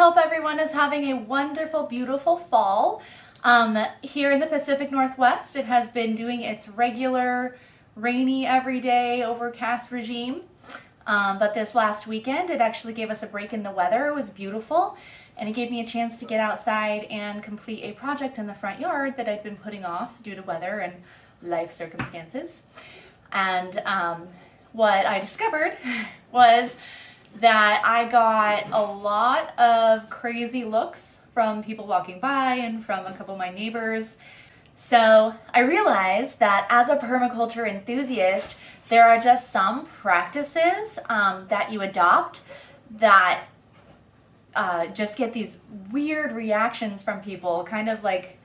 hope everyone is having a wonderful, beautiful fall. Here in the Pacific Northwest, it has been doing its regular rainy, everyday, overcast regime. But this last weekend, it actually gave us a break in the weather. It was beautiful, and it gave me a chance to get outside and complete a project in the front yard that I'd been putting off due to weather and life circumstances. And what I discovered was that I got a lot of crazy looks from people walking by and from a couple of my neighbors. So I realized that as a permaculture enthusiast, there are just some practices that you adopt that just get these weird reactions from people, kind of like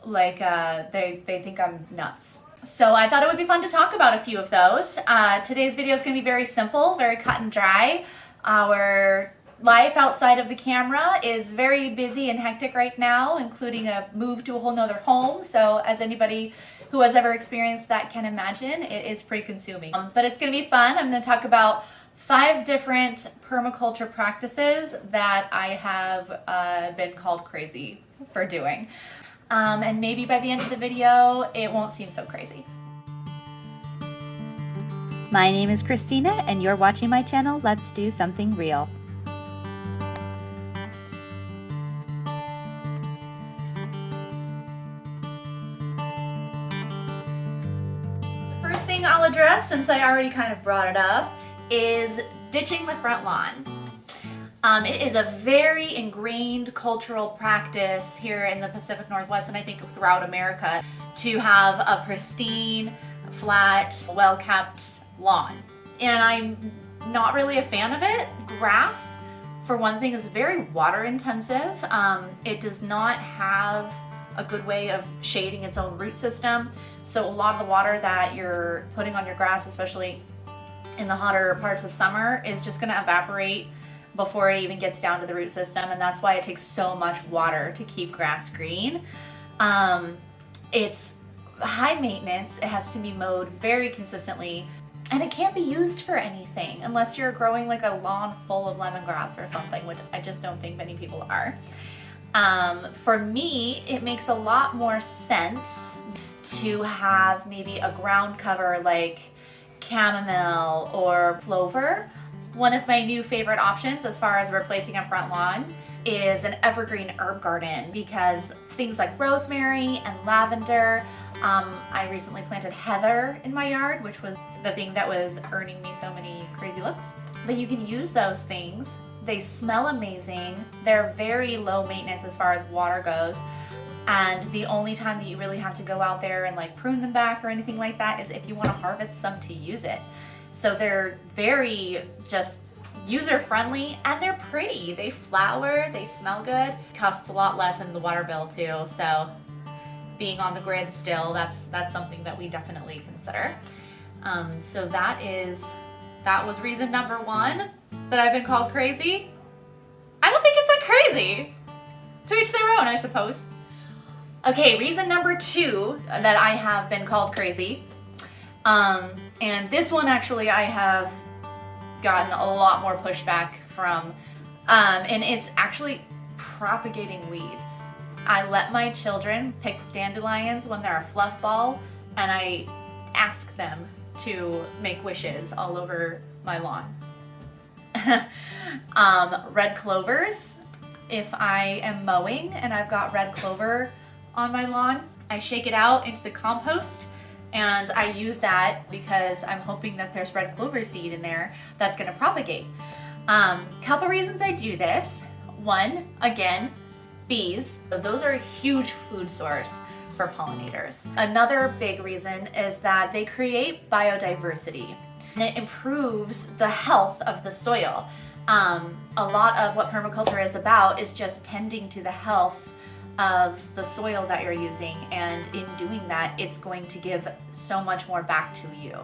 they think I'm nuts. So I thought it would be fun to talk about a few of those. Today's video is going to be very simple, very cut and dry. Our life outside of the camera is very busy and hectic right now, including a move to a whole nother home. So as anybody who has ever experienced that can imagine, it is pretty consuming. But it's going to be fun. I'm going to talk about 5 different permaculture practices that I have been called crazy for doing. And maybe by the end of the video, it won't seem so crazy. My name is Christina, and you're watching my channel, Let's Do Something Real. The first thing I'll address, since I already kind of brought it up, is ditching the front lawn. It is a very ingrained cultural practice here in the Pacific Northwest, and I think throughout America, to have a pristine, flat, well-kept lawn. And I'm not really a fan of it. Grass, for one thing, is very water intensive. It does not have a good way of shading its own root system. So a lot of the water that you're putting on your grass, especially in the hotter parts of summer, is just gonna evaporate before it even gets down to the root system. And that's why it takes so much water to keep grass green. It's high maintenance. It has to be mowed very consistently. And it can't be used for anything unless you're growing like a lawn full of lemongrass or something, which I just don't think many people are. For me, it makes a lot more sense to have maybe a ground cover like chamomile or clover. One of my new favorite options as far as replacing a front lawn is an evergreen herb garden, because things like rosemary and lavender. I recently planted heather in my yard, which was the thing that was earning me so many crazy looks. But you can use those things. They smell amazing. They're very low maintenance as far as water goes. And the only time that you really have to go out there and like prune them back or anything like that is if you want to harvest some to use it. So they're very just user-friendly, and they're pretty. They flower, they smell good. Costs a lot less in the water bill too. So being on the grid still, that's something that we definitely consider. So that was reason number 1 that I've been called crazy. I don't think it's that crazy. To each their own, I suppose. Okay, reason number 2 that I have been called crazy. And this one actually I have gotten a lot more pushback from, and it's actually propagating weeds. I let my children pick dandelions when they're a fluff ball, and I ask them to make wishes all over my lawn. Red clovers, if I am mowing and I've got red clover on my lawn, I shake it out into the compost. And I use that because I'm hoping that there's red clover seed in there that's gonna propagate. Couple reasons I do this. One, again, bees. Those are a huge food source for pollinators. Another big reason is that they create biodiversity, and it improves the health of the soil. A lot of what permaculture is about is just tending to the health of the soil that you're using, and in doing that, it's going to give so much more back to you.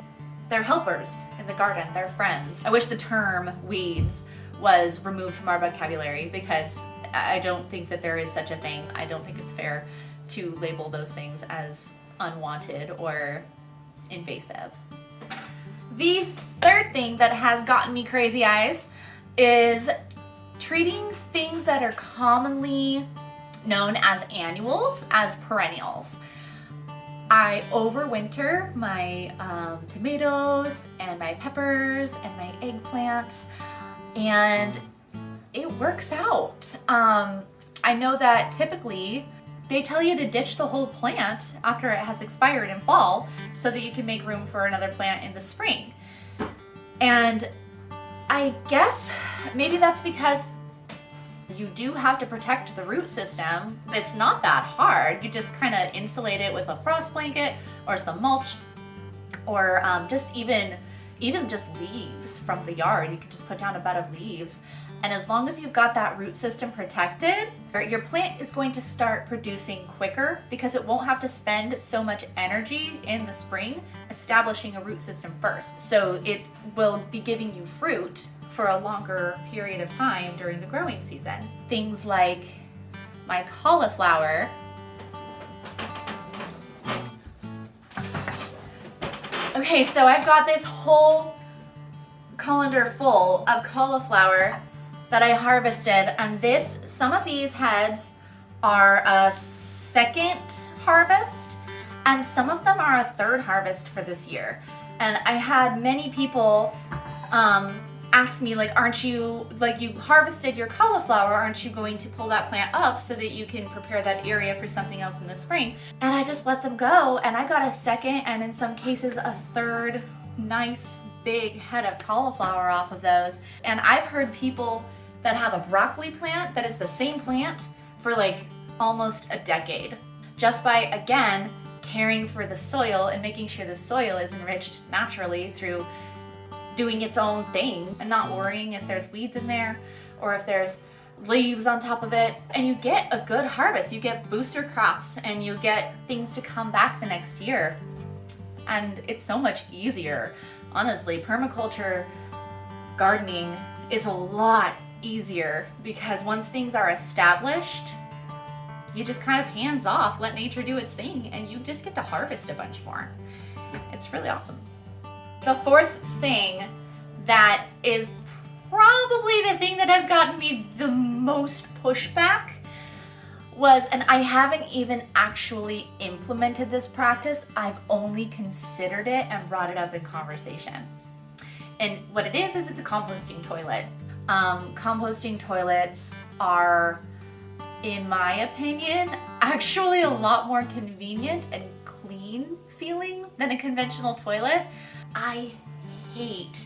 They're helpers in the garden, they're friends. I wish the term weeds was removed from our vocabulary, because I don't think that there is such a thing. I don't think it's fair to label those things as unwanted or invasive. The third thing that has gotten me crazy eyes is treating things that are commonly known as annuals as perennials. I overwinter my tomatoes and my peppers and my eggplants, and it works out. I know that typically they tell you to ditch the whole plant after it has expired in fall so that you can make room for another plant in the spring. And I guess maybe that's because you do have to protect the root system. It's not that hard. You just kind of insulate it with a frost blanket or some mulch, or just even just leaves from the yard. You can just put down a bed of leaves. And as long as you've got that root system protected, your plant is going to start producing quicker because it won't have to spend so much energy in the spring establishing a root system first. So it will be giving you fruit for a longer period of time during the growing season. Things like my cauliflower. Okay, so I've got this whole colander full of cauliflower that I harvested, and some of these heads are a second harvest and some of them are a third harvest for this year. And I had many people ask me, like, aren't you, like, you harvested your cauliflower, aren't you going to pull that plant up so that you can prepare that area for something else in the spring? And I just let them go, and I got a second and in some cases a third nice big head of cauliflower off of those. And I've heard people that have a broccoli plant that is the same plant for like almost a decade, just by, again, caring for the soil and making sure the soil is enriched naturally through doing its own thing and not worrying if there's weeds in there or if there's leaves on top of it. And you get a good harvest. You get booster crops and you get things to come back the next year. And it's so much easier. Honestly, permaculture gardening is a lot easier because once things are established, you just kind of hands off, let nature do its thing, and you just get to harvest a bunch more. It's really awesome. The fourth thing that is probably the thing that has gotten me the most pushback was, and I haven't even actually implemented this practice, I've only considered it and brought it up in conversation. And what it is it's a composting toilet. Composting toilets are, in my opinion, actually a lot more convenient and clean feeling than a conventional toilet. I hate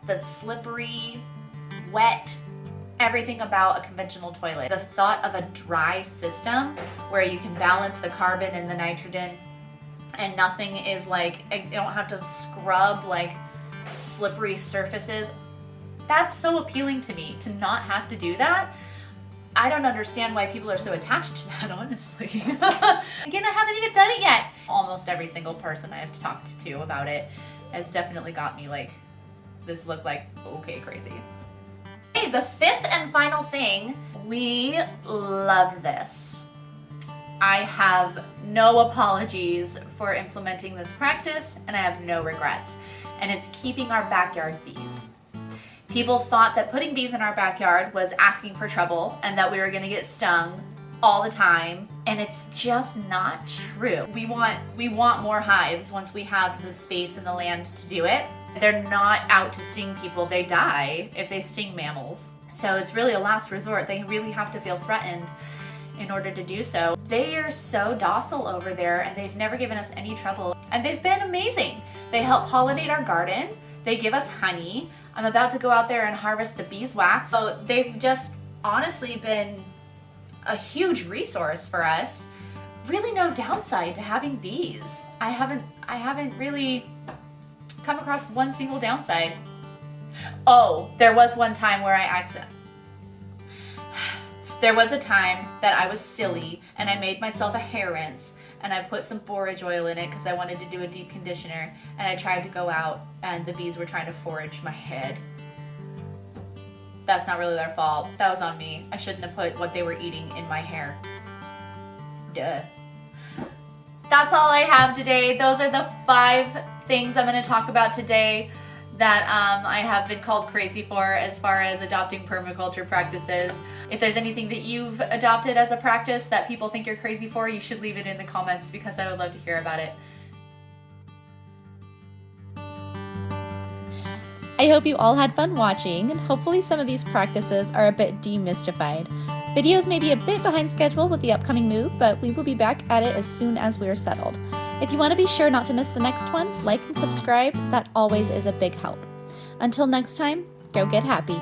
the slippery, wet, everything about a conventional toilet. The thought of a dry system where you can balance the carbon and the nitrogen and nothing is like, you don't have to scrub like slippery surfaces. That's so appealing to me, to not have to do that. I don't understand why people are so attached to that, honestly. Again, I haven't even done it yet. Almost every single person I have talked to about it has definitely got me like, this look like, okay, crazy. Okay, the fifth and final thing, we love this. I have no apologies for implementing this practice, and I have no regrets. And it's keeping our backyard bees. People thought that putting bees in our backyard was asking for trouble and that we were gonna get stung all the time, and it's just not true. We want more hives once we have the space and the land to do it. They're not out to sting people. They die if they sting mammals. So it's really a last resort. They really have to feel threatened in order to do so. They are so docile over there and they've never given us any trouble. And they've been amazing. They help pollinate our garden. They give us honey. I'm about to go out there and harvest the beeswax. So they've just honestly been a huge resource for us. Really no downside to having bees. I haven't really come across one single downside. Oh, there was one time where there was a time that I was silly and I made myself a hair rinse and I put some borage oil in it because I wanted to do a deep conditioner, and I tried to go out and the bees were trying to forage my head. That's not really their fault. That was on me. I shouldn't have put what they were eating in my hair. Duh. That's all I have today. Those are the 5 things I'm going to talk about today that I have been called crazy for as far as adopting permaculture practices. If there's anything that you've adopted as a practice that people think you're crazy for, you should leave it in the comments because I would love to hear about it. I hope you all had fun watching, and hopefully some of these practices are a bit demystified. Videos may be a bit behind schedule with the upcoming move, but we will be back at it as soon as we're settled. If you want to be sure not to miss the next one, like and subscribe. That always is a big help. Until next time, go get happy.